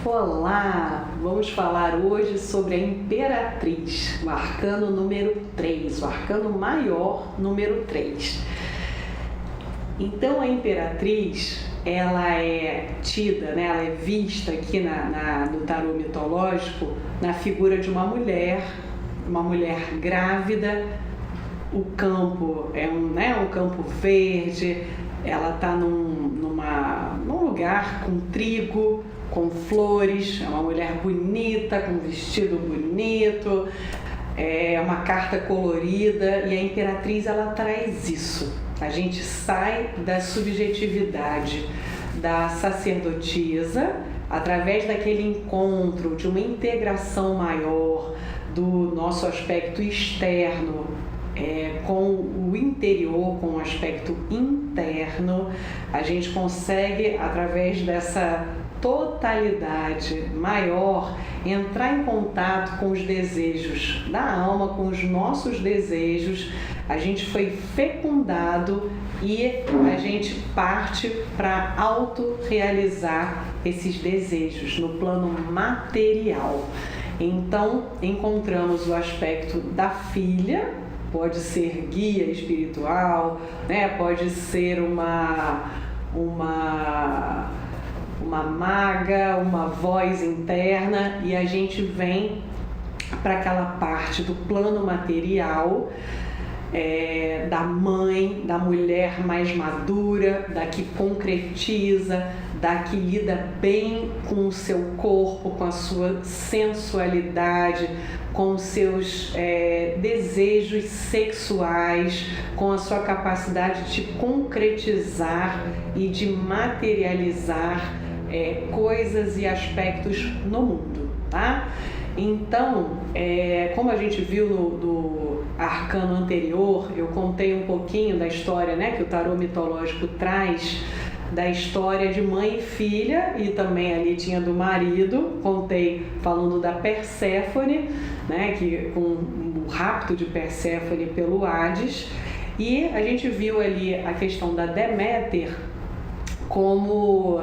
Olá! Vamos falar hoje sobre a Imperatriz, o arcano número 3, o arcano maior número 3. Então a Imperatriz, ela é tida, né, ela é vista aqui no tarô mitológico na figura de uma mulher grávida. O campo é um campo verde, ela está num lugar com trigo, com flores, é uma mulher bonita, com um vestido bonito, é uma carta colorida, e a Imperatriz ela traz isso. A gente sai da subjetividade da sacerdotisa através daquele encontro, de uma integração maior do nosso aspecto externo com o interior, com o aspecto interno. A gente consegue, através dessa totalidade maior, entrar em contato com os desejos da alma, com os nossos desejos. A gente foi fecundado e a gente parte para autorrealizar esses desejos no plano material. Então, encontramos o aspecto da filha, pode ser guia espiritual, né? Pode ser uma maga, uma voz interna, e a gente vem para aquela parte do plano material, da mãe, da mulher mais madura, da que concretiza, da que lida bem com o seu corpo, com a sua sensualidade, com os seus desejos sexuais, com a sua capacidade de concretizar e de materializar coisas e aspectos no mundo, tá? Então, como a gente viu no arcano anterior, eu contei um pouquinho da história, né, que o tarô mitológico traz, da história de mãe e filha, e também ali tinha do marido. Contei falando da Perséfone, né, com o rapto de Perséfone pelo Hades, e a gente viu ali a questão da Deméter como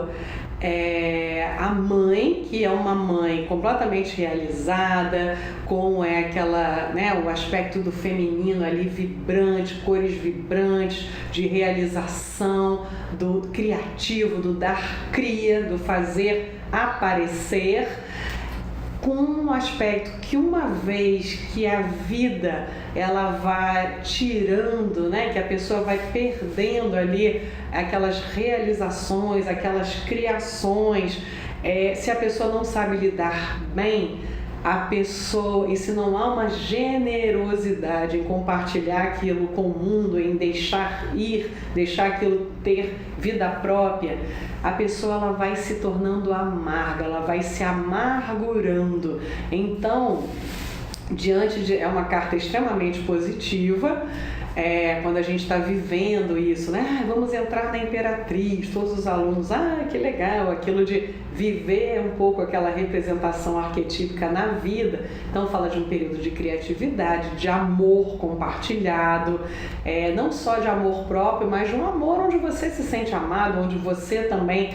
a mãe, que é uma mãe completamente realizada, com o aspecto do feminino ali vibrante, cores vibrantes, de realização, do criativo, do dar cria, do fazer aparecer, com um aspecto que, uma vez que a vida ela vai tirando, né, que a pessoa vai perdendo ali aquelas realizações, aquelas criações, se a pessoa não sabe lidar bem, a pessoa, e se não há uma generosidade em compartilhar aquilo com o mundo, em deixar ir, deixar aquilo ter vida própria, a pessoa ela vai se tornando amarga, ela vai se amargurando. Então, é uma carta extremamente positiva, quando a gente está vivendo isso, né? Vamos entrar na Imperatriz, todos os alunos, que legal, aquilo de viver um pouco aquela representação arquetípica na vida. Então fala de um período de criatividade, de amor compartilhado, não só de amor próprio, mas de um amor onde você se sente amado, onde você também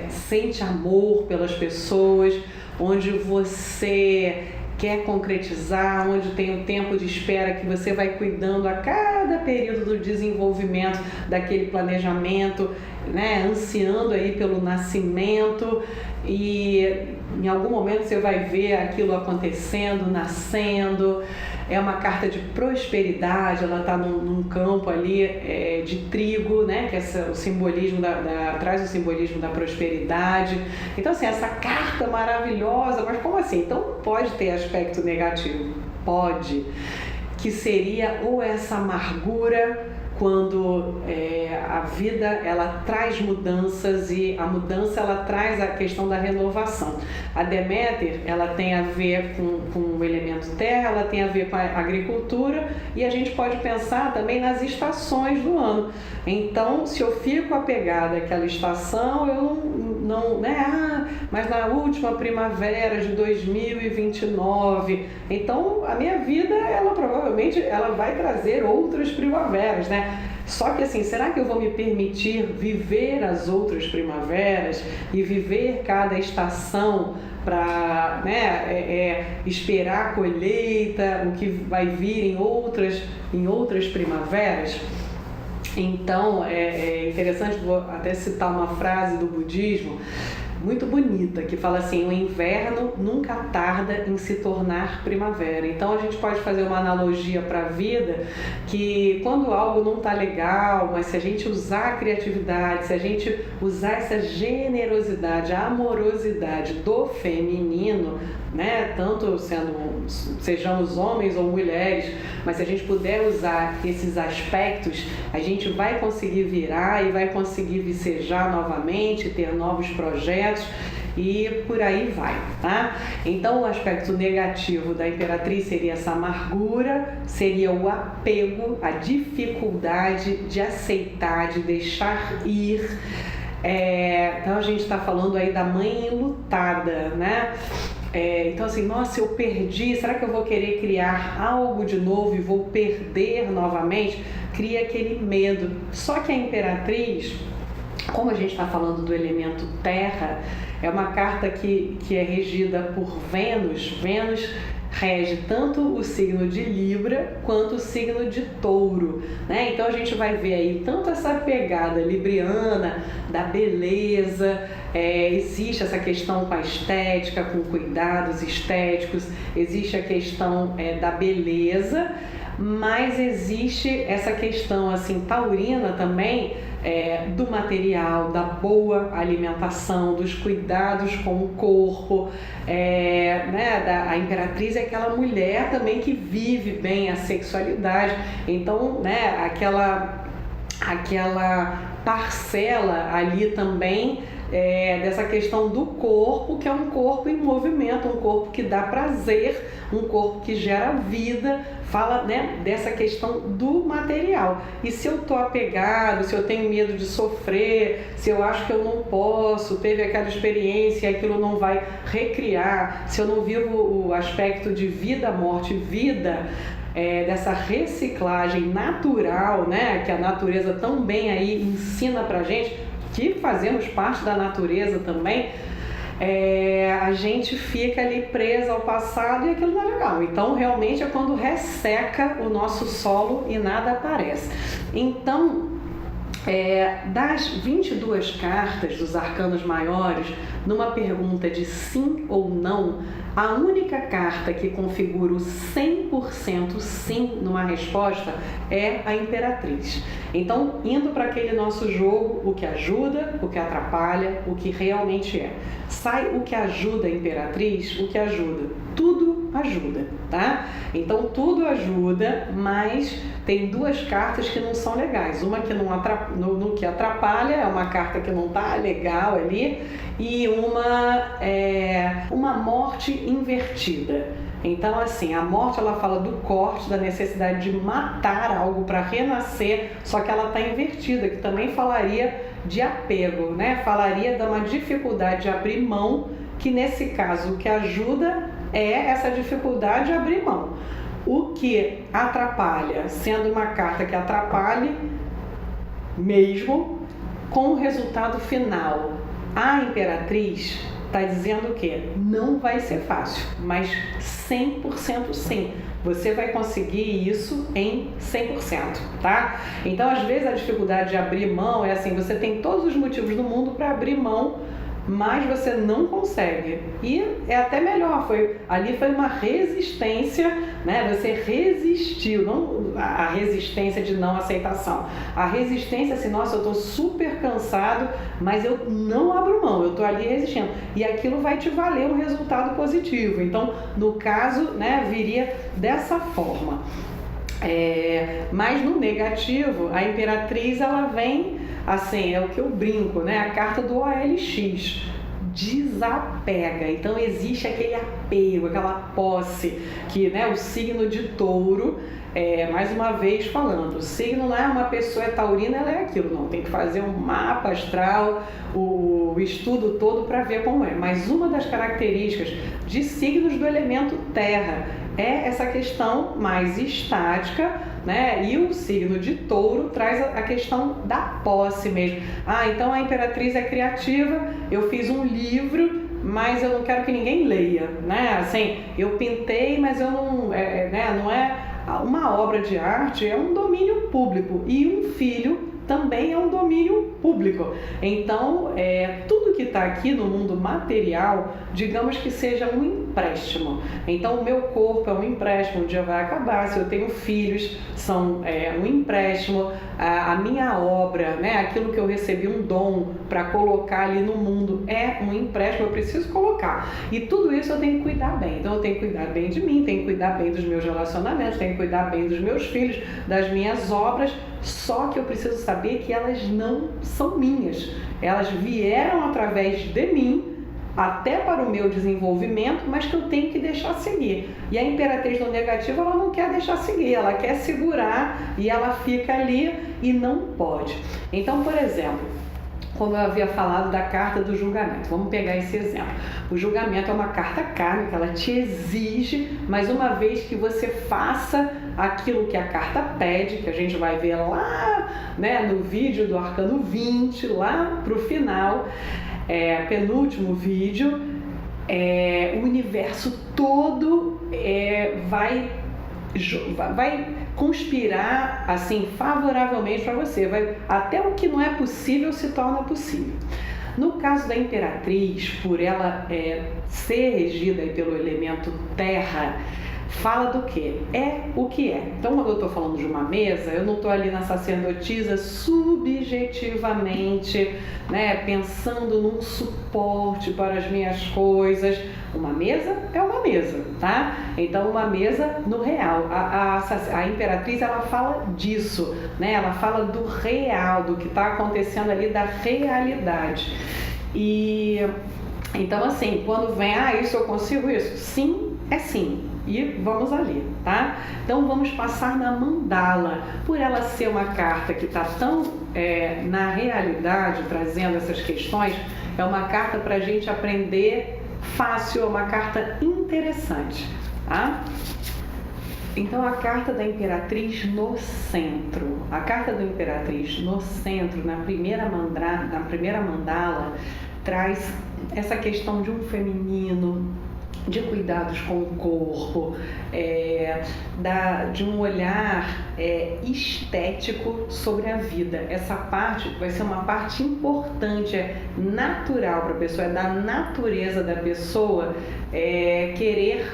sente amor pelas pessoas, onde você quer concretizar, onde tem um tempo de espera que você vai cuidando a cada período do desenvolvimento daquele planejamento, né, ansiando aí pelo nascimento, e em algum momento você vai ver aquilo acontecendo, nascendo. É uma carta de prosperidade, ela está num campo ali de trigo, né, que o simbolismo traz o simbolismo da prosperidade. Então, assim, essa carta maravilhosa, mas como assim? Então pode ter aspecto negativo? Pode, que seria ou essa amargura, quando a vida ela traz mudanças, e a mudança ela traz a questão da renovação. A Deméter ela tem a ver com o elemento terra, ela tem a ver com a agricultura, e a gente pode pensar também nas estações do ano. Então, se eu fico apegada àquela estação, eu não, né? Mas na última primavera de 2029, então a minha vida ela provavelmente ela vai trazer outras primaveras, né? Só que assim, será que eu vou me permitir viver as outras primaveras e viver cada estação para, né, esperar a colheita, o que vai vir em outras primaveras? Então, é interessante, vou até citar uma frase do budismo muito bonita, que fala assim: o inverno nunca tarda em se tornar primavera. Então a gente pode fazer uma analogia para a vida, que quando algo não está legal, mas se a gente usar a criatividade, se a gente usar essa generosidade, a amorosidade do feminino, né, tanto sejamos homens ou mulheres, mas se a gente puder usar esses aspectos, a gente vai conseguir virar e vai conseguir vicejar novamente, ter novos projetos e por aí vai, tá? Então o aspecto negativo da Imperatriz seria essa amargura, seria o apego, a dificuldade de aceitar, de deixar ir. Então a gente está falando aí da mãe enlutada, né? Então assim, nossa, eu perdi, será que eu vou querer criar algo de novo e vou perder novamente? Cria aquele medo. Só que a Imperatriz, como a gente está falando do elemento terra, é uma carta que é regida por Vênus. Vênus rege tanto o signo de Libra quanto o signo de Touro, né? Então a gente vai ver aí tanto essa pegada libriana da beleza, existe essa questão com a estética, com cuidados estéticos, existe a questão da beleza, mas existe essa questão assim taurina também, do material, da boa alimentação, dos cuidados com o corpo, né, a Imperatriz é aquela mulher também que vive bem a sexualidade, então, né, aquela parcela ali também dessa questão do corpo, que é um corpo em movimento, um corpo que dá prazer, um corpo que gera vida, fala, né, dessa questão do material. E se eu tô apegado, se eu tenho medo de sofrer, se eu acho que eu não posso, teve aquela experiência e aquilo não vai recriar, se eu não vivo o aspecto de vida, morte, vida, dessa reciclagem natural, né, que a natureza tão bem aí ensina pra gente, que fazemos parte da natureza também, a gente fica ali presa ao passado e aquilo não é legal. Então realmente é quando resseca o nosso solo e nada aparece. Então, das 22 cartas dos arcanos maiores, numa pergunta de sim ou não, a única carta que configura o 100% sim numa resposta é a Imperatriz. Então, indo para aquele nosso jogo, o que ajuda, o que atrapalha, o que realmente é. Sai o que ajuda a Imperatriz, o que ajuda. Tudo ajuda, tá? Então, tudo ajuda, mas tem duas cartas que não são legais. Uma que no que atrapalha, é uma carta que não tá legal ali, e uma morte invertida. Então, assim, a morte, ela fala do corte, da necessidade de matar algo para renascer, só que ela está invertida, que também falaria de apego, né? Falaria de uma dificuldade de abrir mão, que nesse caso o que ajuda é essa dificuldade de abrir mão. O que atrapalha, sendo uma carta que atrapalhe mesmo, com o resultado final. A Imperatriz está dizendo o quê? Não vai ser fácil, mas 100% sim. Você vai conseguir isso em 100%, tá? Então, às vezes, a dificuldade de abrir mão é assim, você tem todos os motivos do mundo para abrir mão, mas você não consegue. E é até melhor, ali foi uma resistência, né? Você resistiu, não a resistência de não aceitação. A resistência assim, nossa, eu tô super cansado, mas eu não abro mão, eu tô ali resistindo. E aquilo vai te valer um resultado positivo. Então, no caso, né, viria dessa forma. Mas no negativo, a Imperatriz, ela vem assim, é o que eu brinco, né? A carta do OLX, desapega. Então existe aquele apego, aquela posse, que, né, o signo de Touro, mais uma vez falando, o signo não é uma pessoa taurina, ela é aquilo, não, tem que fazer um mapa astral, o estudo todo para ver como é. Mas uma das características de signos do elemento terra é essa questão mais estática né? E o signo de Touro traz a questão da posse mesmo. Então a Imperatriz é criativa, eu fiz um livro, mas eu não quero que ninguém leia, né? Assim, eu pintei, mas eu não, não é uma obra de arte, é um domínio público, e um filho também é um domínio público. Então, tudo que está aqui no mundo material, digamos que seja um empréstimo. Então, o meu corpo é um empréstimo, um dia vai acabar. Se eu tenho filhos, são um empréstimo. A minha obra, né, aquilo que eu recebi um dom para colocar ali no mundo é um empréstimo, eu preciso colocar. E tudo isso eu tenho que cuidar bem. Então, eu tenho que cuidar bem de mim, tenho que cuidar bem dos meus relacionamentos, tenho que cuidar bem dos meus filhos, das minhas obras. Só que eu preciso saber que elas não são minhas. Elas vieram através de mim, até para o meu desenvolvimento, mas que eu tenho que deixar seguir. E a Imperatriz no negativo, ela não quer deixar seguir, ela quer segurar e ela fica ali e não pode. Então, por exemplo, como eu havia falado da carta do julgamento, vamos pegar esse exemplo. O julgamento é uma carta kármica, ela te exige, mas uma vez que você faça aquilo que a carta pede, que a gente vai ver lá, né, no vídeo do Arcano 20, lá pro final, penúltimo vídeo, o universo todo vai conspirar assim favoravelmente para você. Até o que não é possível se torna possível. No caso da Imperatriz, por ela ser regida pelo elemento terra, fala do quê? É o que é. Então, quando eu estou falando de uma mesa, eu não estou ali na sacerdotisa subjetivamente, né, pensando num suporte para as minhas coisas. Uma mesa é uma mesa, tá? Então, uma mesa no real. A Imperatriz, ela fala disso, né? Ela fala do real, do que está acontecendo ali, da realidade. E então, assim, quando vem, isso eu consigo isso? Sim, é sim. E vamos ali, tá? Então vamos passar na mandala. Por ela ser uma carta que está tão na realidade, trazendo essas questões, é uma carta para a gente aprender fácil, é uma carta interessante, tá? Então a carta da Imperatriz no centro. A carta da Imperatriz no centro, na primeira mandala, traz essa questão de um feminino, de cuidados com o corpo, de um olhar estético sobre a vida. Essa parte vai ser uma parte importante, natural para a pessoa, é da natureza da pessoa querer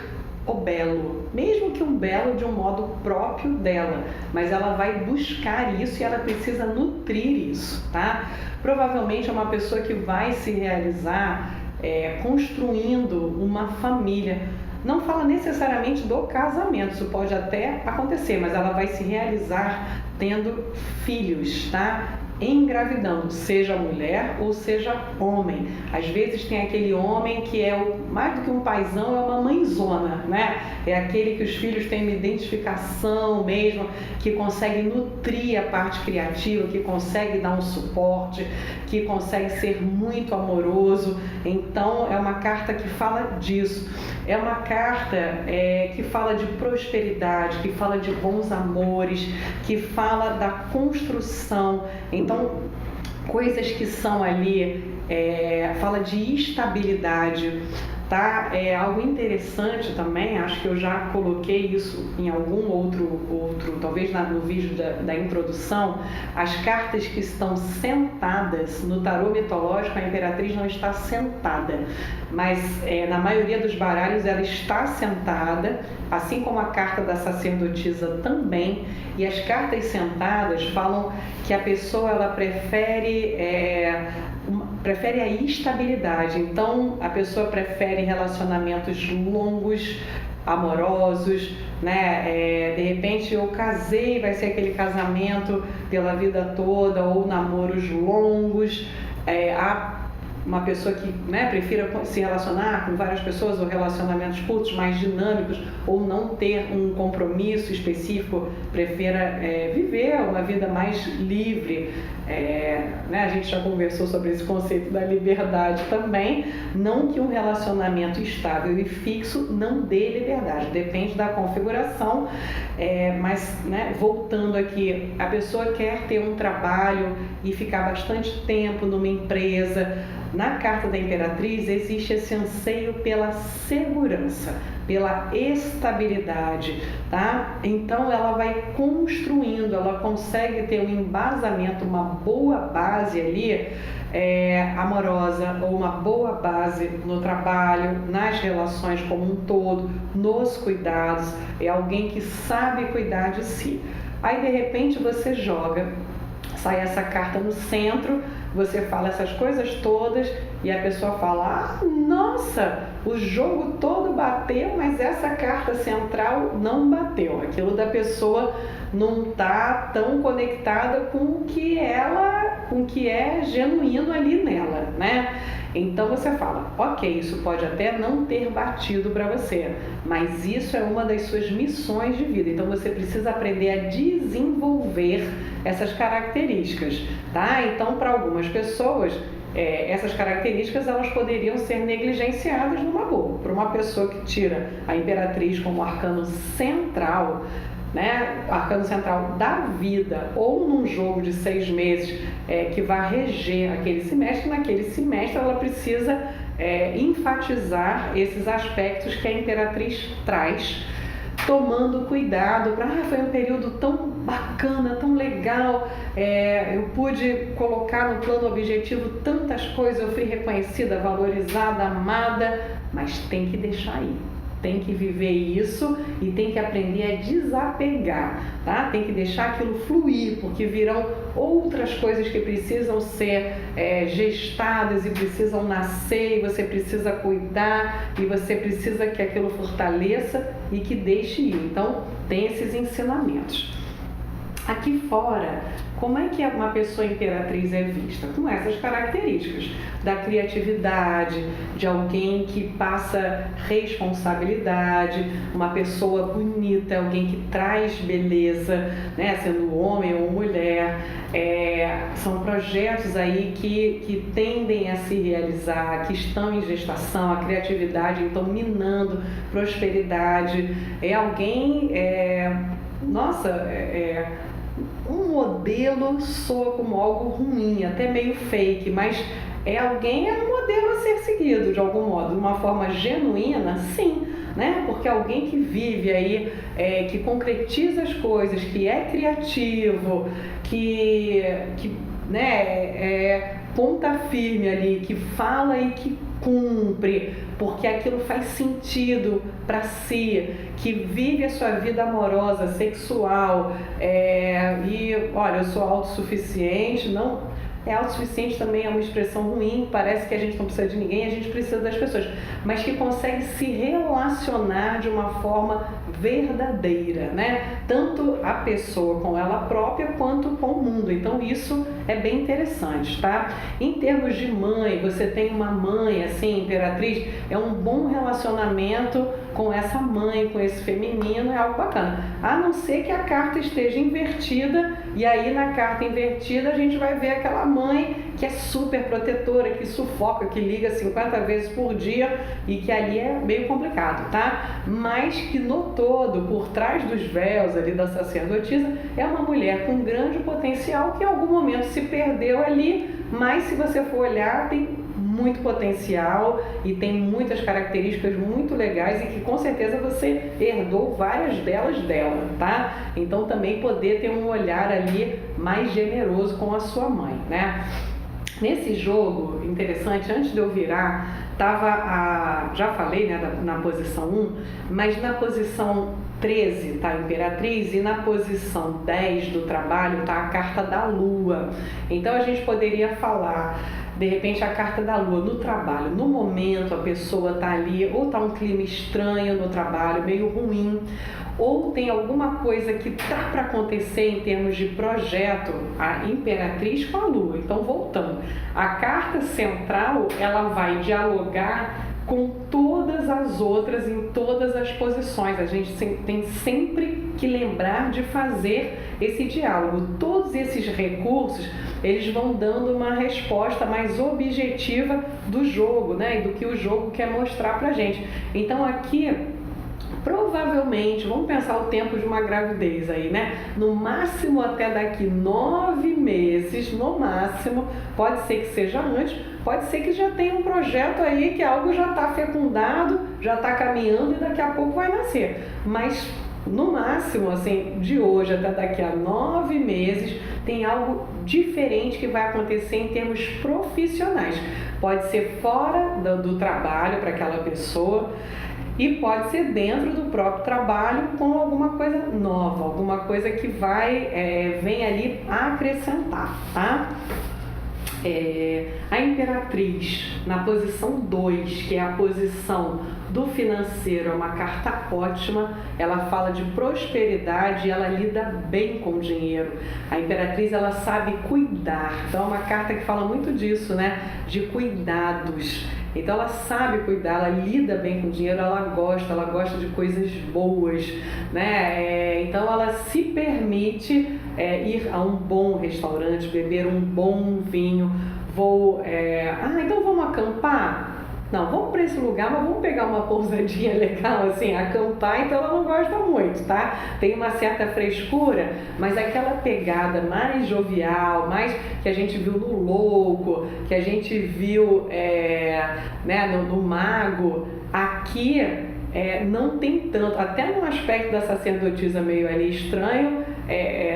o belo, mesmo que um belo de um modo próprio dela, mas ela vai buscar isso e ela precisa nutrir isso, tá? Provavelmente é uma pessoa que vai se realizar construindo uma família. Não fala necessariamente do casamento, isso pode até acontecer, mas ela vai se realizar tendo filhos, tá? Engravidando, seja mulher ou seja homem. Às vezes tem aquele homem que mais do que um paizão, é uma mãezona, né? É aquele que os filhos têm uma identificação mesmo, que consegue nutrir a parte criativa, que consegue dar um suporte, que consegue ser muito amoroso. Então é uma carta que fala disso. É uma carta que fala de prosperidade, que fala de bons amores, que fala da construção. Então, coisas que são ali, fala de estabilidade, tá? Algo interessante também, acho que eu já coloquei isso em algum outro talvez no vídeo da introdução, as cartas que estão sentadas no tarô mitológico, a Imperatriz não está sentada, mas na maioria dos baralhos ela está sentada, assim como a carta da sacerdotisa também, e as cartas sentadas falam que a pessoa ela prefere a estabilidade. Então a pessoa prefere relacionamentos longos, amorosos, né? De repente eu casei, vai ser aquele casamento pela vida toda, ou namoros longos. uma pessoa que, né, prefira se relacionar com várias pessoas ou relacionamentos curtos, mais dinâmicos, ou não ter um compromisso específico, prefira viver uma vida mais livre. Né, a gente já conversou sobre esse conceito da liberdade também. Não que um relacionamento estável e fixo não dê liberdade, depende da configuração, mas, né, voltando aqui, a pessoa quer ter um trabalho e ficar bastante tempo numa empresa. Na carta da Imperatriz existe esse anseio pela segurança, pela estabilidade, tá? Então ela vai construindo, ela consegue ter um embasamento, uma boa base ali, amorosa, ou uma boa base no trabalho, nas relações como um todo, nos cuidados. É alguém que sabe cuidar de si. Aí de repente você sai essa carta no centro, você fala essas coisas todas e a pessoa fala: ah, nossa, o jogo todo bateu, mas essa carta central não bateu. Aquilo da pessoa não está tão conectada com o que é genuíno ali nela, né? Então você fala: ok, isso pode até não ter batido para você, mas isso é uma das suas missões de vida. Então você precisa aprender a desenvolver essas características, tá? Então, para algumas pessoas, essas características elas poderiam ser negligenciadas numa boa. Para uma pessoa que tira a Imperatriz como arcano central, né, arcano central da vida, ou num jogo de 6 meses que vai reger aquele semestre, naquele semestre ela precisa enfatizar esses aspectos que a Imperatriz traz, tomando cuidado para, foi um período tão bacana, tão legal, eu pude colocar no plano objetivo tantas coisas, eu fui reconhecida, valorizada, amada, mas tem que deixar ir. Tem que viver isso e tem que aprender a desapegar, tá? Tem que deixar aquilo fluir, porque virão outras coisas que precisam ser gestadas e precisam nascer, e você precisa cuidar, e você precisa que aquilo fortaleça e que deixe ir. Então, tem esses ensinamentos. Aqui fora, como é que uma pessoa Imperatriz é vista? Com essas características da criatividade, de alguém que passa responsabilidade, uma pessoa bonita, alguém que traz beleza, né? Sendo homem ou mulher. São projetos aí que tendem a se realizar, que estão em gestação, a criatividade, então minando prosperidade. É alguém, um modelo soa como algo ruim, até meio fake, mas alguém um modelo a ser seguido de algum modo, de uma forma genuína, sim, né? Porque alguém que vive aí, que concretiza as coisas, que é criativo, que ponta firme ali, que fala e que cumpre, porque aquilo faz sentido para si, que vive a sua vida amorosa, sexual, e olha, eu sou autossuficiente, não... autossuficiente também é uma expressão ruim, parece que a gente não precisa de ninguém, a gente precisa das pessoas, mas que consegue se relacionar de uma forma verdadeira, né? Tanto a pessoa com ela própria quanto com o mundo. Então isso é bem interessante, tá? Em termos de mãe, você tem uma mãe assim, Imperatriz, é um bom relacionamento com essa mãe, com esse feminino, é algo bacana. A não ser que a carta esteja invertida, e aí na carta invertida a gente vai ver aquela mãe que é super protetora, que sufoca, que liga 50 vezes por dia, e que ali é meio complicado, tá? Mas que no todo, por trás dos véus ali da sacerdotisa, é uma mulher com grande potencial que em algum momento se perdeu ali, mas se você for olhar, tem muito potencial e tem muitas características muito legais e que com certeza você herdou várias delas dela, tá? Então também poder ter um olhar ali mais generoso com a sua mãe, né? Nesse jogo, interessante, antes de eu virar, tava já falei, né, na posição 1, mas na posição 13 está a Imperatriz e na posição 10 do trabalho está a carta da Lua. Então a gente poderia falar, de repente, a carta da Lua no trabalho. No momento a pessoa está ali, ou está um clima estranho no trabalho, meio ruim, ou tem alguma coisa que tá para acontecer em termos de projeto, a Imperatriz com a Lua. Então, voltando, a carta central, ela vai dialogar com todas as outras em todas as posições. A gente tem sempre que lembrar de fazer esse diálogo. Todos esses recursos, eles vão dando uma resposta mais objetiva do jogo, né? E do que o jogo quer mostrar pra gente. Então, aqui, provavelmente, vamos pensar o tempo de uma gravidez aí, né? No máximo até daqui 9 meses, no máximo, pode ser que seja antes, pode ser que já tenha um projeto aí que algo já está fecundado, já está caminhando e daqui a pouco vai nascer. Mas no máximo, assim, de hoje até daqui a 9 meses, tem algo diferente que vai acontecer em termos profissionais. Pode ser fora do trabalho para aquela pessoa, e pode ser dentro do próprio trabalho com alguma coisa nova, alguma coisa que vem ali acrescentar, tá? A Imperatriz na posição 2, que é a posição do financeiro, é uma carta ótima, ela fala de prosperidade e ela lida bem com o dinheiro. A Imperatriz, ela sabe cuidar, então é uma carta que fala muito disso, né? De cuidados. Então ela sabe cuidar, ela lida bem com o dinheiro, ela gosta de coisas boas, né? Então ela se permite ir a um bom restaurante, beber um bom vinho. Então vamos acampar? Não, vamos para esse lugar, mas vamos pegar uma pousadinha legal, assim, acampar, então ela não gosta muito, tá? Tem uma certa frescura, mas aquela pegada mais jovial, mais que a gente viu no Louco, que a gente viu no Mago, aqui não tem tanto, até no aspecto da sacerdotisa meio ali estranho,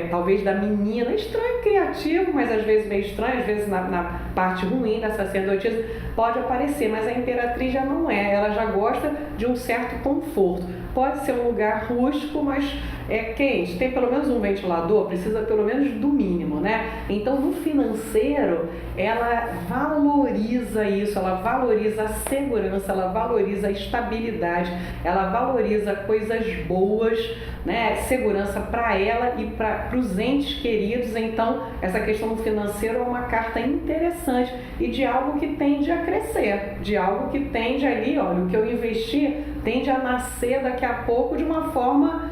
talvez da menina, estranho criativo, mas às vezes meio estranho, às vezes na parte ruim da sacerdotisa pode aparecer, mas a Imperatriz já não ela já gosta de um certo conforto. Pode ser um lugar rústico, mas é quente, tem pelo menos um ventilador, precisa pelo menos do mínimo, né? Então, no financeiro, ela valoriza isso, ela valoriza a segurança, ela valoriza a estabilidade, ela valoriza coisas boas, né? Segurança para ela e para os entes queridos. Então, essa questão do financeiro é uma carta interessante e de algo que tende a crescer, de algo que tende ali, olha, o que eu investi tende a nascer daqui a pouco de uma forma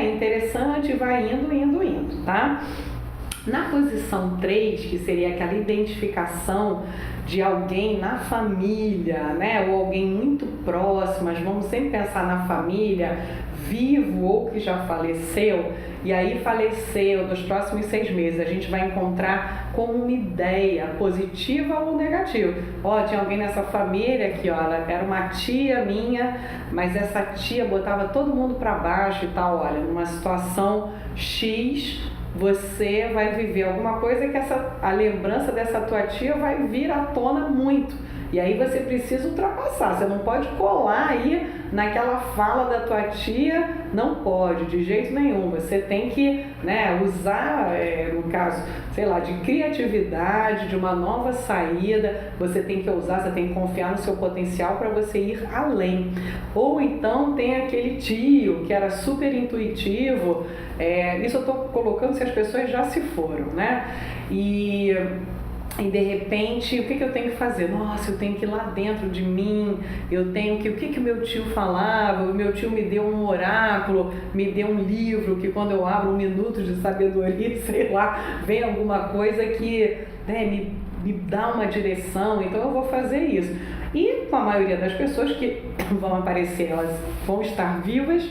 interessante, vai indo, tá? Na posição 3, que seria aquela identificação de alguém na família, né, ou alguém muito próximo, mas vamos sempre pensar na família, vivo ou que já faleceu, e aí faleceu nos próximos 6 meses, a gente vai encontrar como uma ideia positiva ou negativa. Tinha alguém nessa família que, olha, era uma tia minha, mas essa tia botava todo mundo para baixo e tal, olha, numa situação X, você vai viver alguma coisa que a lembrança dessa tua tia vai vir à tona muito. E aí você precisa ultrapassar, você não pode colar aí naquela fala da tua tia, não pode, de jeito nenhum. Você tem que usar, no caso, sei lá, de criatividade, de uma nova saída, você tem que usar, você tem que confiar no seu potencial para você ir além. Ou então tem aquele tio que era super intuitivo, isso eu estou colocando se as pessoas já se foram, né? E de repente, o que eu tenho que fazer? Nossa, eu tenho que ir lá dentro de mim, eu tenho que... O que o meu tio falava? O meu tio me deu um oráculo, me deu um livro, que quando eu abro 1 minuto de sabedoria, sei lá, vem alguma coisa que me dá uma direção, então eu vou fazer isso. E com a maioria das pessoas que vão aparecer, elas vão estar vivas,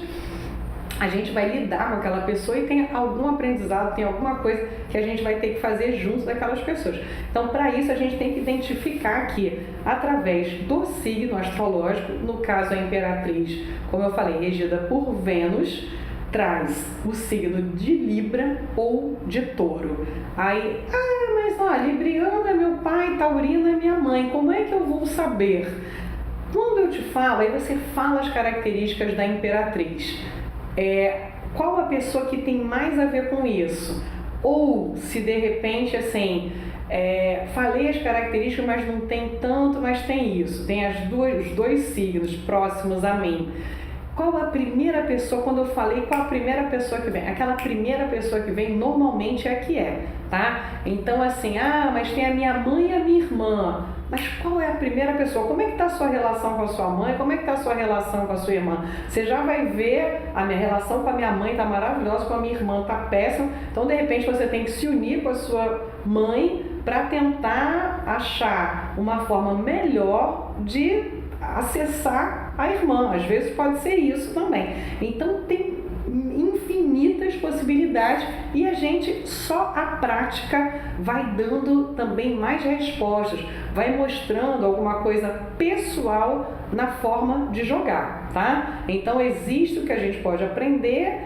a gente vai lidar com aquela pessoa e tem algum aprendizado, tem alguma coisa que a gente vai ter que fazer junto daquelas pessoas. Então, para isso, a gente tem que identificar que, através do signo astrológico, no caso a Imperatriz, como eu falei, regida por Vênus, traz o signo de Libra ou de Touro. Aí, mas olha, Libriano é meu pai, Taurino é minha mãe, como é que eu vou saber? Quando eu te falo, aí você fala as características da Imperatriz. Qual a pessoa que tem mais a ver com isso? Ou se de repente, assim, falei as características, mas não tem tanto, mas tem isso. Tem os dois signos próximos a mim. Qual a primeira pessoa, quando eu falei, qual a primeira pessoa que vem? Aquela primeira pessoa que vem normalmente é a que é, tá? Então assim, mas tem a minha mãe e a minha irmã. Mas qual é a primeira pessoa? Como é que está a sua relação com a sua mãe? Como é que está a sua relação com a sua irmã? Você já vai ver, a minha relação com a minha mãe está maravilhosa, com a minha irmã está péssima. Então, de repente, você tem que se unir com a sua mãe para tentar achar uma forma melhor de acessar a irmã. Às vezes pode ser isso também. Então, tem infinitas possibilidades e a gente só a prática vai dando também mais respostas, vai mostrando alguma coisa pessoal na forma de jogar, tá? Então existe o que a gente pode aprender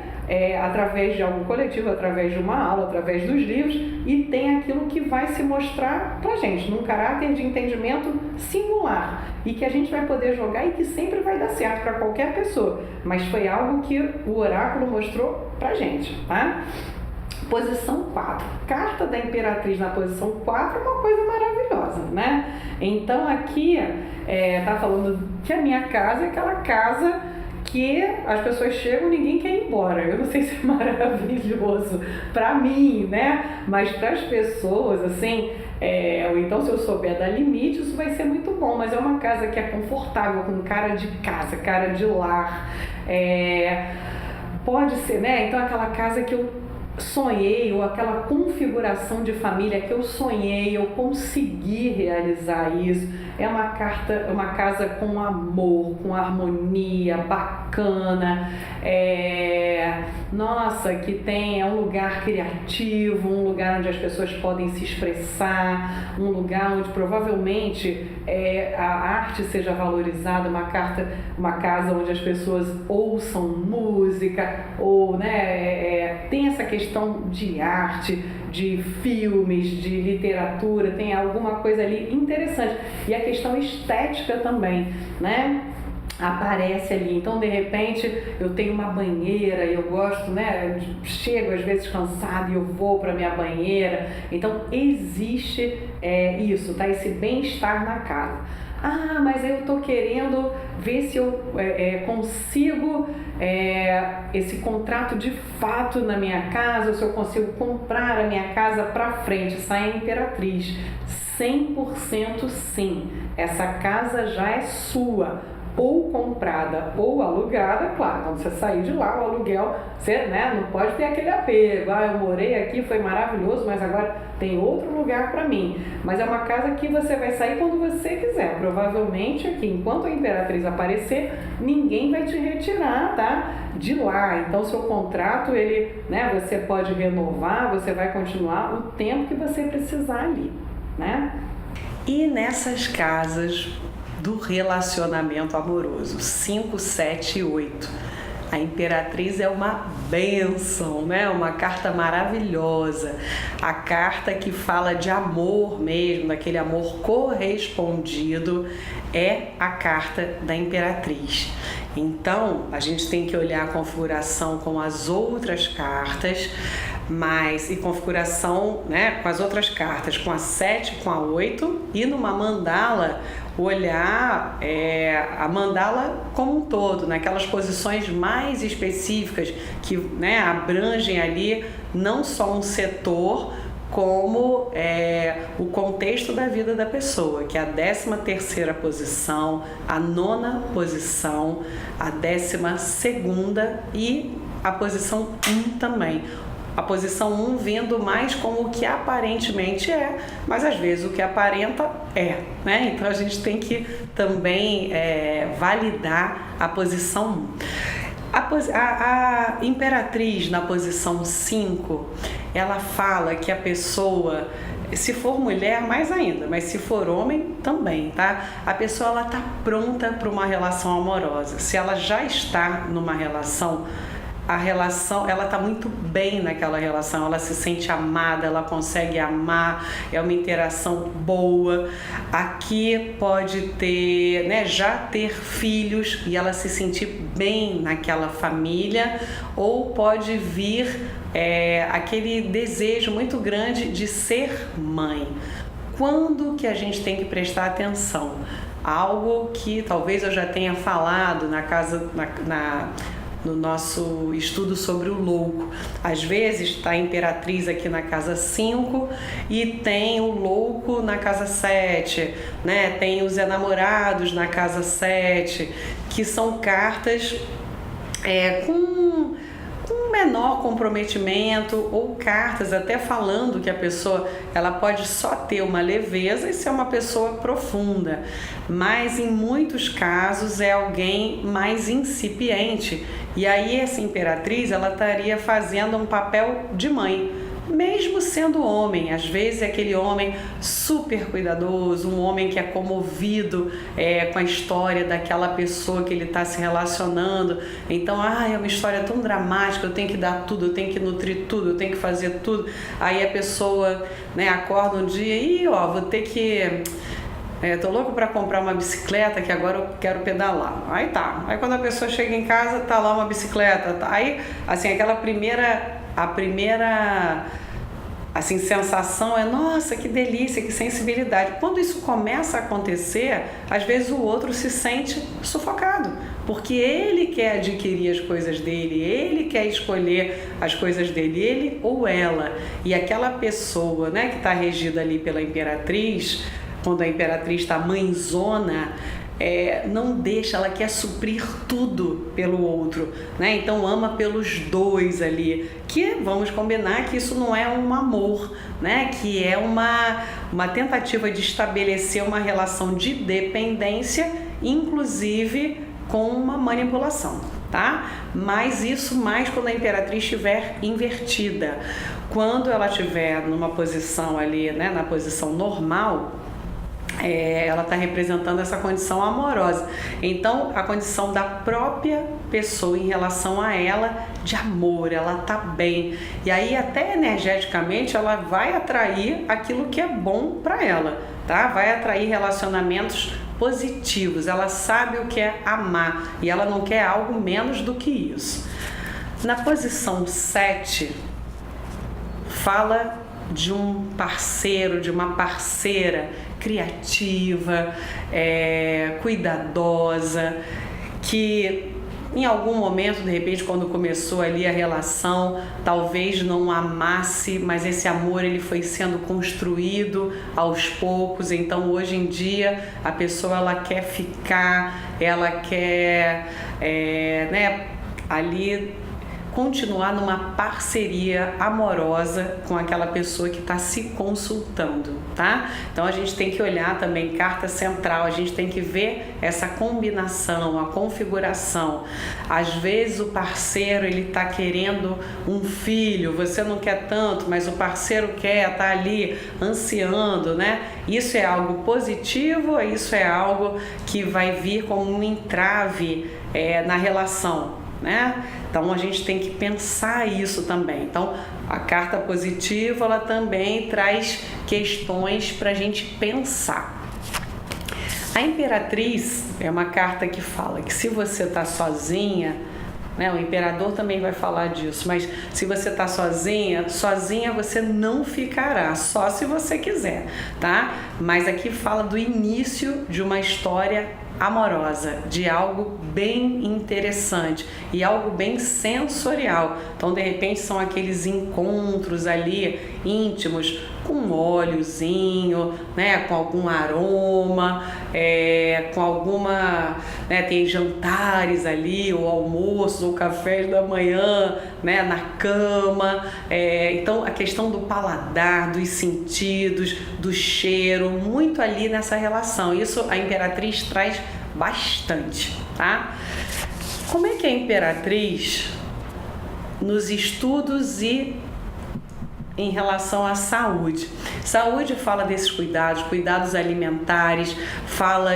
através de algum coletivo, através de uma aula, através dos livros, e tem aquilo que vai se mostrar pra gente, num caráter de entendimento singular, e que a gente vai poder jogar e que sempre vai dar certo para qualquer pessoa, mas foi algo que o oráculo mostrou pra gente, tá? Posição 4. Carta da Imperatriz na posição 4 é uma coisa maravilhosa, né? Então aqui tá falando que a minha casa é aquela casa que as pessoas chegam e ninguém quer ir embora. Eu não sei se é maravilhoso para mim, né? Mas para as pessoas, assim, ou então se eu souber dar limite, isso vai ser muito bom. Mas é uma casa que é confortável, com cara de casa, cara de lar. Pode ser, né? Então aquela casa que eu sonhei, ou aquela configuração de família que eu sonhei, eu consegui realizar isso. É uma casa com amor, com harmonia, bacana, nossa, que é um lugar criativo, um lugar onde as pessoas podem se expressar, um lugar onde provavelmente a arte seja valorizada, uma casa onde as pessoas ouçam música, ou tem essa questão de arte, de filmes, de literatura, tem alguma coisa ali interessante. E a questão estética também, né? Aparece ali. Então, de repente, eu tenho uma banheira e eu gosto, né? Chego às vezes cansado e eu vou para minha banheira. Então, existe isso, tá? Esse bem-estar na casa. Mas eu estou querendo ver se eu consigo esse contrato de fato na minha casa, ou se eu consigo comprar a minha casa para frente. Sai a Imperatriz. 100% sim. Essa casa já é sua, ou comprada ou alugada. Claro, quando você sair de lá, o aluguel, você não pode ter aquele apego. Eu morei aqui, foi maravilhoso, mas agora tem outro lugar para mim. Mas é uma casa que você vai sair quando você quiser. Provavelmente aqui, enquanto a Imperatriz aparecer, ninguém vai te retirar, tá? De lá. Então, seu contrato, você pode renovar, você vai continuar o tempo que você precisar ali, né? E nessas casas do relacionamento amoroso, 5, 7 e 8. A Imperatriz é uma bênção, né? Uma carta maravilhosa. A carta que fala de amor mesmo, daquele amor correspondido, é a carta da Imperatriz. Então, a gente tem que olhar a configuração com as outras cartas, e configuração, com as outras cartas, com a 7, com a 8, e numa mandala, olhar a mandala como um todo, naquelas posições mais específicas que abrangem ali não só um setor, como o contexto da vida da pessoa, que é a 13ª posição, a 9ª posição, a 12ª e a posição 1 também. A posição 1 vindo mais como o que aparentemente é, mas às vezes o que aparenta né? Então a gente tem que também validar a posição 1. A Imperatriz na posição 5, ela fala que a pessoa, se for mulher, mais ainda, mas se for homem, também, tá? A pessoa, ela tá pronta para uma relação amorosa. Se ela já está numa relação, a relação, ela está muito bem naquela relação, ela se sente amada, ela consegue amar, é uma interação boa. Aqui pode ter, né, já ter filhos e ela se sentir bem naquela família, ou pode vir aquele desejo muito grande de ser mãe. Quando que a gente tem que prestar atenção? Algo que talvez eu já tenha falado no nosso estudo sobre o louco. Às vezes está a imperatriz aqui na casa 5 e tem o louco na casa 7, né? Tem os enamorados na casa 7, que são cartas com menor comprometimento, ou cartas até falando que a pessoa ela pode só ter uma leveza e ser uma pessoa profunda, mas em muitos casos é alguém mais incipiente, e aí essa imperatriz ela estaria fazendo um papel de mãe, mesmo sendo homem. Às vezes é aquele homem super cuidadoso, um homem que é comovido com a história daquela pessoa que ele está se relacionando. Então, é uma história tão dramática, eu tenho que dar tudo, eu tenho que nutrir tudo, eu tenho que fazer tudo. Aí a pessoa, né, acorda um dia e vou ter que... tô louco para comprar uma bicicleta que agora eu quero pedalar. Aí tá. Aí quando a pessoa chega em casa, tá lá uma bicicleta. Tá. Aí, assim, a primeira assim, sensação é, nossa, que delícia, que sensibilidade. Quando isso começa a acontecer, às vezes o outro se sente sufocado, porque ele quer adquirir as coisas dele, ele quer escolher as coisas dele, ele ou ela. E aquela pessoa, né, que está regida ali pela imperatriz, quando a imperatriz está mãezona, não deixa, ela quer suprir tudo pelo outro, né? Então ama pelos dois ali, que vamos combinar que isso não é um amor, né? Que é uma tentativa de estabelecer uma relação de dependência, inclusive com uma manipulação, tá? Mas isso mais quando a imperatriz estiver invertida. Quando ela estiver numa posição ali, né, na posição normal, ela está representando essa condição amorosa. Então, a condição da própria pessoa em relação a ela, de amor, ela está bem. E aí, até energeticamente, ela vai atrair aquilo que é bom para ela, tá? Vai atrair relacionamentos positivos. Ela sabe o que é amar e ela não quer algo menos do que isso. Na posição 7, fala de um parceiro, de uma parceira criativa, cuidadosa, que em algum momento, de repente, quando começou ali a relação, talvez não amasse, mas esse amor ele foi sendo construído aos poucos. Então, hoje em dia, a pessoa ela quer ficar, ela quer ali continuar numa parceria amorosa com aquela pessoa que está se consultando, tá? Então a gente tem que olhar também carta central, a gente tem que ver essa combinação, a configuração. Às vezes o parceiro ele está querendo um filho, você não quer tanto, mas o parceiro quer, está ali ansiando, né? Isso é algo positivo ou isso é algo que vai vir como um entrave na relação, né? Então a gente tem que pensar isso também. Então a carta positiva ela também traz questões para a gente pensar. A imperatriz é uma carta que fala que se você está sozinha, né, o imperador também vai falar disso, mas se você está sozinha você não ficará, só se você quiser, tá? Mas aqui fala do início de uma história amorosa, de algo bem interessante e algo bem sensorial. Então, de repente, são aqueles encontros ali íntimos com um óleozinho, né, com algum aroma, com alguma, né, tem jantares ali, ou almoços, ou cafés da manhã, né, na cama. Então, a questão do paladar, dos sentidos, do cheiro, muito ali nessa relação. Isso a imperatriz traz bastante, tá? Como é que a imperatriz, nos estudos e em relação à saúde. Saúde fala desses cuidados alimentares, fala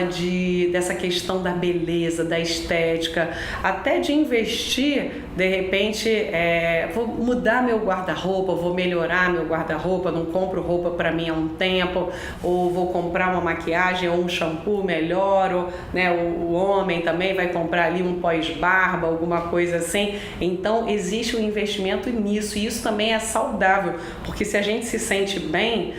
dessa questão da beleza, da estética, até de investir, de repente, vou mudar meu guarda-roupa, vou melhorar meu guarda-roupa, não compro roupa para mim há um tempo, ou vou comprar uma maquiagem ou um shampoo melhor, ou, né, o homem também vai comprar ali um pós-barba, alguma coisa assim. Então existe um investimento nisso, e isso também é saudável, porque se a gente se sente bem,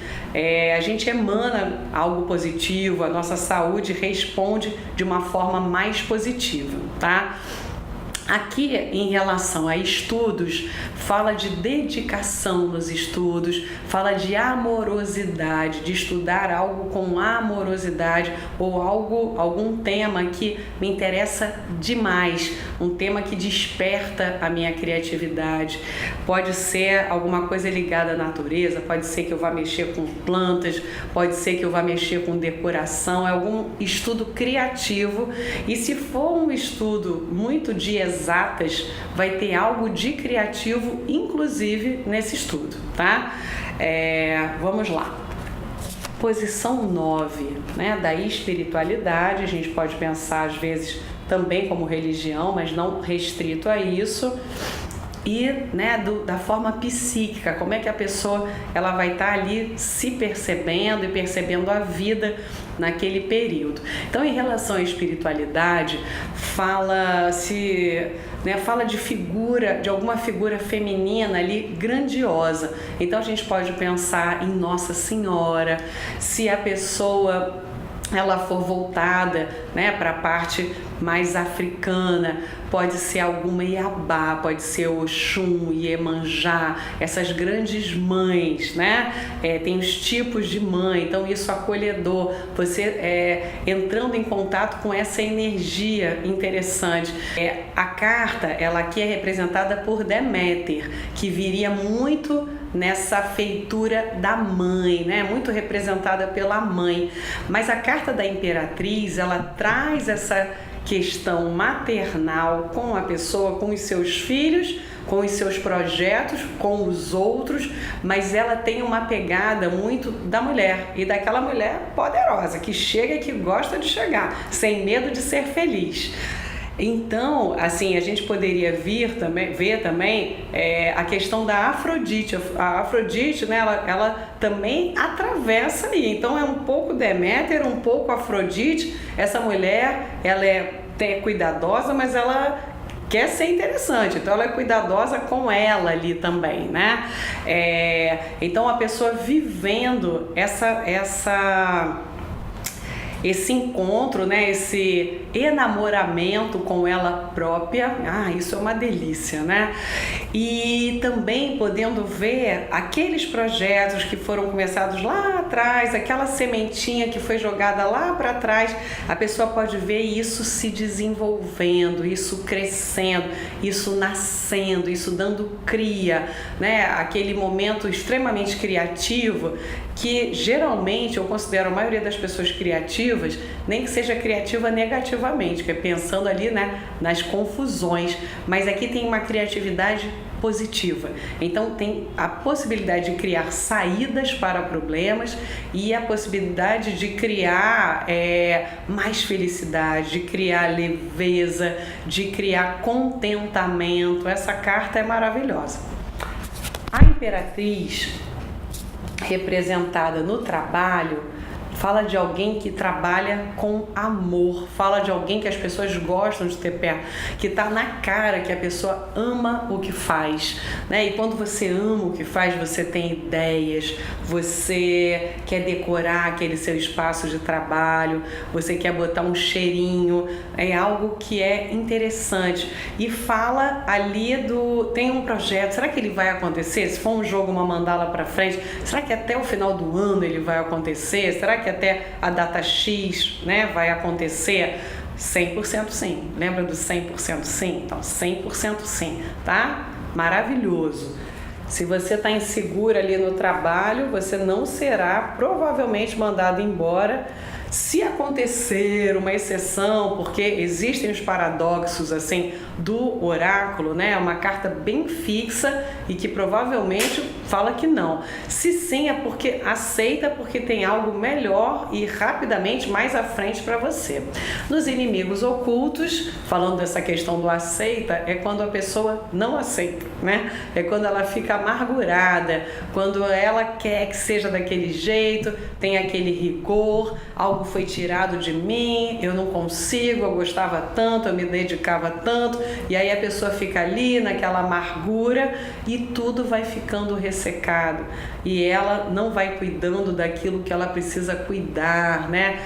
a gente emana algo positivo, a nossa saúde responde de uma forma mais positiva, tá? Aqui, em relação a estudos, fala de dedicação nos estudos, fala de amorosidade, de estudar algo com amorosidade, ou algum tema que me interessa demais, um tema que desperta a minha criatividade. Pode ser alguma coisa ligada à natureza, pode ser que eu vá mexer com plantas, pode ser que eu vá mexer com decoração, é algum estudo criativo. E se for um estudo muito de exatas, vai ter algo de criativo, inclusive nesse estudo, tá? Vamos lá. Posição 9, né, da espiritualidade, a gente pode pensar às vezes também como religião, mas não restrito a isso. E, né, da forma psíquica, como é que a pessoa ela vai estar ali se percebendo e percebendo a vida naquele período. Então, em relação à espiritualidade, fala de alguma figura feminina ali grandiosa. Então a gente pode pensar em Nossa Senhora, se a pessoa ela for voltada, né, para a parte mais africana, pode ser alguma Iabá, pode ser Oxum, Iemanjá, essas grandes mães, né? Tem os tipos de mãe, então isso acolhedor, você entrando em contato com essa energia interessante. A carta, ela aqui é representada por Deméter, que viria muito nessa feitura da mãe, né? Muito representada pela mãe. Mas a carta da Imperatriz, ela traz essa questão maternal com a pessoa, com os seus filhos, com os seus projetos, com os outros, mas ela tem uma pegada muito da mulher, e daquela mulher poderosa, que chega e que gosta de chegar, sem medo de ser feliz. Então, assim, a gente poderia ver também a questão da Afrodite. A Afrodite, né, ela também atravessa aí. Então, é um pouco Deméter, um pouco Afrodite. Essa mulher, ela é cuidadosa, mas ela quer ser interessante. Então, ela é cuidadosa com ela ali também, né? Então, a pessoa vivendo esse encontro, né, esse enamoramento com ela própria, isso é uma delícia, né? E também podendo ver aqueles projetos que foram começados lá atrás, aquela sementinha que foi jogada lá para trás, a pessoa pode ver isso se desenvolvendo, isso crescendo, isso nascendo, isso dando cria, né? Aquele momento extremamente criativo que geralmente eu considero a maioria das pessoas criativas, nem que seja criativa negativamente, que é pensando ali, né, nas confusões, mas aqui tem uma criatividade positiva. Então tem a possibilidade de criar saídas para problemas e a possibilidade de criar mais felicidade, de criar leveza, de criar contentamento. Essa carta é maravilhosa. A Imperatriz, representada no trabalho, fala de alguém que trabalha com amor, fala de alguém que as pessoas gostam de ter perto, que está na cara que a pessoa ama o que faz, né? E quando você ama o que faz, você tem ideias, você quer decorar aquele seu espaço de trabalho, você quer botar um cheirinho, é algo que é interessante. E fala ali tem um projeto, será que ele vai acontecer? Se for um jogo, uma mandala para frente, será que até o final do ano ele vai acontecer? Será que até a data X, né, vai acontecer? 100% sim. Lembra do 100% sim? Então, 100% sim, tá? Maravilhoso. Se você está insegura ali no trabalho, você não será provavelmente mandado embora. Se acontecer uma exceção, porque existem os paradoxos assim do oráculo, né? É uma carta bem fixa e que provavelmente fala que não. Se sim, é porque aceita, porque tem algo melhor e rapidamente mais à frente para você. Nos inimigos ocultos, falando dessa questão do aceita, é quando a pessoa não aceita, né? É quando ela fica amargurada, quando ela quer que seja daquele jeito, tem aquele rigor, algo foi tirado de mim, eu não consigo, eu gostava tanto, eu me dedicava tanto, e aí a pessoa fica ali naquela amargura e tudo vai ficando ressecado e ela não vai cuidando daquilo que ela precisa cuidar, né?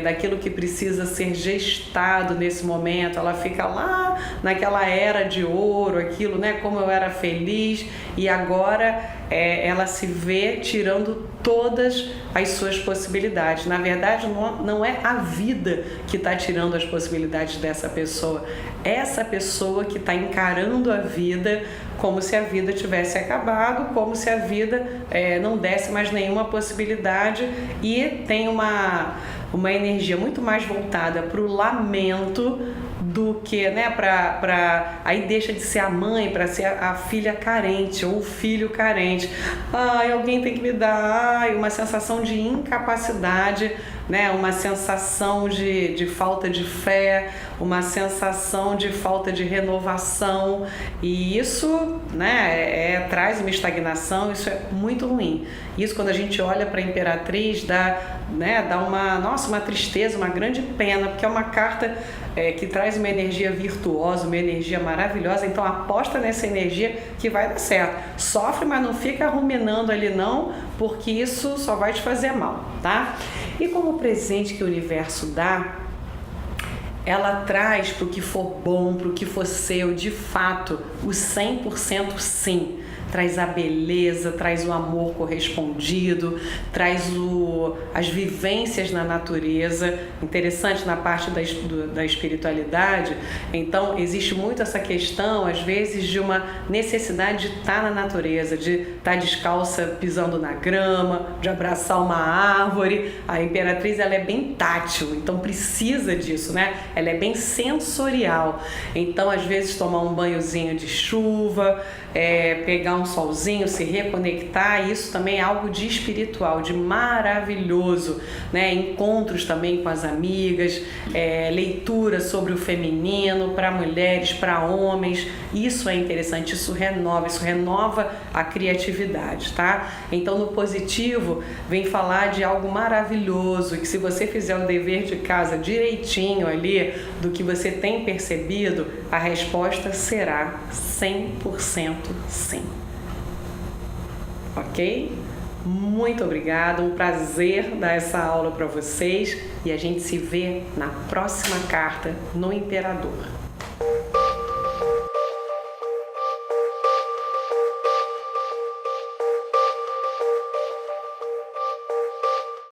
Daquilo que precisa ser gestado nesse momento. Ela fica lá naquela era de ouro, aquilo, né? Como eu era feliz, e agora ela se vê tirando todas as suas possibilidades. Na verdade, não é a vida que está tirando as possibilidades dessa pessoa. Essa pessoa que está encarando a vida como se a vida tivesse acabado, como se a vida não desse mais nenhuma possibilidade, e tem uma energia muito mais voltada para o lamento do que, né, aí deixa de ser a mãe para ser a filha carente ou o filho carente. Ai, alguém tem que me dar, uma sensação de incapacidade, né, uma sensação de falta de fé, uma sensação de falta de renovação, e isso, né, traz uma estagnação. Isso é muito ruim. Isso, quando a gente olha para a Imperatriz, dá uma tristeza, uma grande pena, porque é uma carta que traz uma energia virtuosa, uma energia maravilhosa. Então aposta nessa energia que vai dar certo. Sofre, mas não fica ruminando ali não, porque isso só vai te fazer mal, tá? E como presente que o universo dá, ela traz para o que for bom, para o que for seu, de fato, o 100% sim. Traz a beleza, traz o amor correspondido, traz as vivências na natureza. Interessante na parte da espiritualidade. Então, existe muito essa questão, às vezes, de uma necessidade de estar na natureza, de estar descalça pisando na grama, de abraçar uma árvore. A Imperatriz, ela é bem tátil, então precisa disso, né? Ela é bem sensorial. Então, às vezes, tomar um banhozinho de chuva, pegar um solzinho, se reconectar, isso também é algo de espiritual, de maravilhoso, né? Encontros também com as amigas, leitura sobre o feminino para mulheres, para homens, isso é interessante, isso renova a criatividade, tá? Então, no positivo, vem falar de algo maravilhoso, que se você fizer o dever de casa direitinho ali, do que você tem percebido, a resposta será 100% sim. Ok? Muito obrigada, um prazer dar essa aula para vocês, e a gente se vê na próxima carta no Imperador.